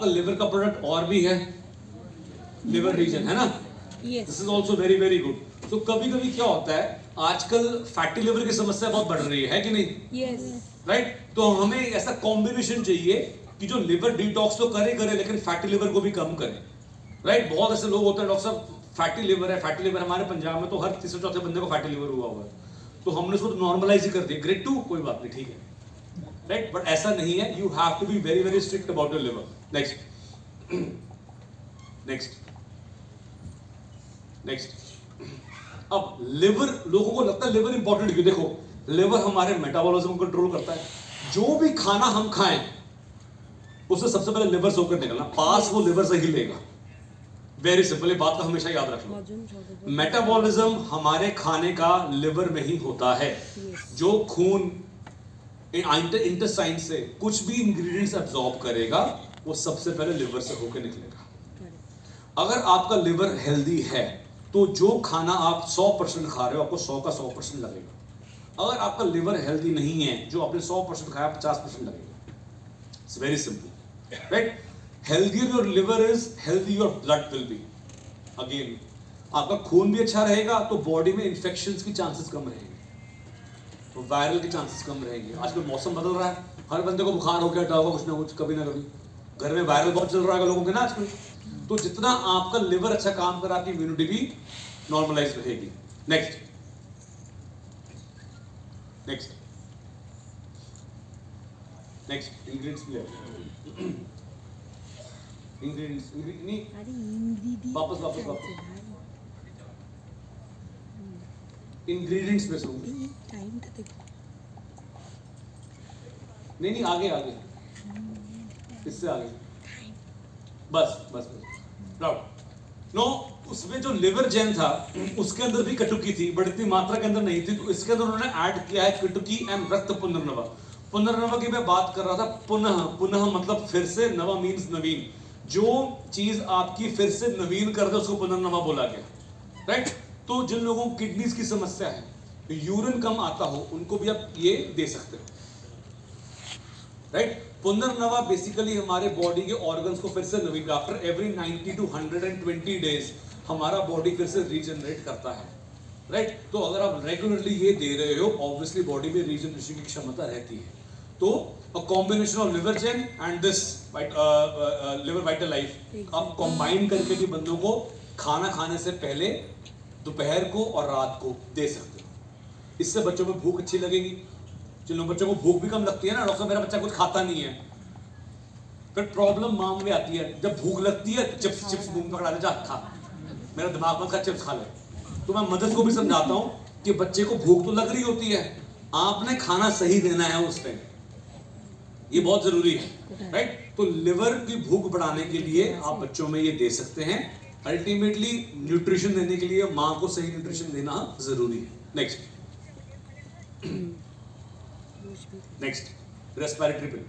आपका लिवर का प्रोडक्ट और भी है, लिवर रीजन है ना, this is also very very good. तो कभी कभी क्या होता है, आजकल फैटी लिवर की समस्या बहुत बढ़ रही है कि नहीं, राइट? तो हमें ऐसा कॉम्बिनेशन चाहिए कि जो लिवर डिटॉक्स तो करे लेकिन फैटी लिवर को भी कम करे, राइट? बहुत ऐसे लोग होते हैं, डॉक्टर साहब फैटी लिवर है, फैटी लिवर। हमारे पंजाब में तो हर तीसरे चौथे बंदे को फैटी लिवर हुआ हुआ है, तो हमने उसको नॉर्मलाइज ही कर दिया, ग्रेड 2 कोई बात नहीं, ठीक है, राइट? बट ऐसा नहीं है, you have to be very very strict about your liver. Next अब लिवर, लोगों को लगता है लिवर इंपॉर्टेंट क्यों? देखो, लिवर हमारे मेटाबॉलिज्म को कंट्रोल करता है। जो भी खाना हम खाएं उससे सबसे पहले लिवर से होकर निकलना, पास वो लिवर से ही लेगा। वेरी सिंपल, ये बात का हमेशा याद रख लो। मेटाबॉलिज्म हमारे खाने का लिवर में ही होता है। जो खून इंटेस्टाइन से कुछ भी इंग्रेडिएंट्स एब्जॉर्ब करेगा वो सबसे पहले लिवर से होकर निकलेगा। अगर आपका लिवर हेल्दी है तो जो खाना आप 100% खा रहे हो आपको 100 का 100% लगेगा। अगर आपका लिवर हेल्दी नहीं है, जो आपने 100% खाया 50% लगेगा। It's very simple, right? Healthier your liver is, healthy your blood will be. Again, आपका खून भी अच्छा रहेगा तो बॉडी में इंफेक्शंस की चांसेस कम रहेंगे, तो वायरल के चांसेस कम रहेंगे। आजकल मौसम बदल रहा है, हर बंदे को बुखार हो गया, होगा कुछ ना कुछ, कभी ना कभी। घर में वायरल बहुत चल रहा है लोगों के ना आजकल। तो जितना आपका लिवर अच्छा काम करा, आपकी इम्यूनिटी भी नॉर्मलाइज रहेगी। नेक्स्ट इंग्रेडिएंट्स भी है। इंग्रेडिएंट्स नहीं, वापस इंग्रेडिएंट्स पे सुनो। नहीं, आगे इससे आगे, बस नो। उसमें जो लिवर जैम था उसके अंदर भी कटुकी थी, बट इतनी मात्रा के अंदर नहीं थी, तो इसके अंदर उन्होंने ऐड किया है कटुकी एंड रक्त पुनर्नवा। पुनर्नवा की मैं बात कर रहा था, पुनः मतलब फिर से, नवा मीन्स नवीन। जो चीज आपकी फिर से नवीन कर दे उसको पुनर्नवा बोला गया, राइट? तो जिन लोगों को किडनीज की समस्या है, यूरिन कम आता हो, उनको भी आप ये दे सकते हो, राइट? पुनर्नवा बेसिकली हमारे बॉडी के ऑर्गन्स को फिर से नवीन, आफ्टर एवरी 90 to 120 डेज हमारा बॉडी फिर से रीजनरेट करता है, राइट? तो अगर आप रेगुलरली ये दे रहे हो, ऑब्वियसली बॉडी में रीजनरेशन की क्षमता रहती है। तो a combination of liver gem and this liver vital life आप कंबाइन करके भी बंदों को खाना खाने से पहले, दोपहर को और रात को दे सकते हो। इससे बच्चों में भूख अच्छी लगेगी। जिन बच्चों को भूख भी कम लगती है ना, डॉक्टर मेरा बच्चा कुछ खाता नहीं है, फिर प्रॉब्लम मां में आती है। जब भूख लगती है चिप्स मुंह में पकड़ा ले, जा खा, मेरा दिमाग मत खा, चिप्स खा ले। तो मैं मदद को भी समझाता हूं कि बच्चे को भूख तो लग रही होती है, आपने खाना सही देना है उस टाइम, ये बहुत जरूरी है, राइट? तो लिवर की भूख बढ़ाने के लिए आप बच्चों में ये दे सकते हैं। अल्टीमेटली न्यूट्रिशन देने के लिए मां को सही न्यूट्रिशन देना जरूरी है। नेक्स्ट रेस्पिरेटरी पिल।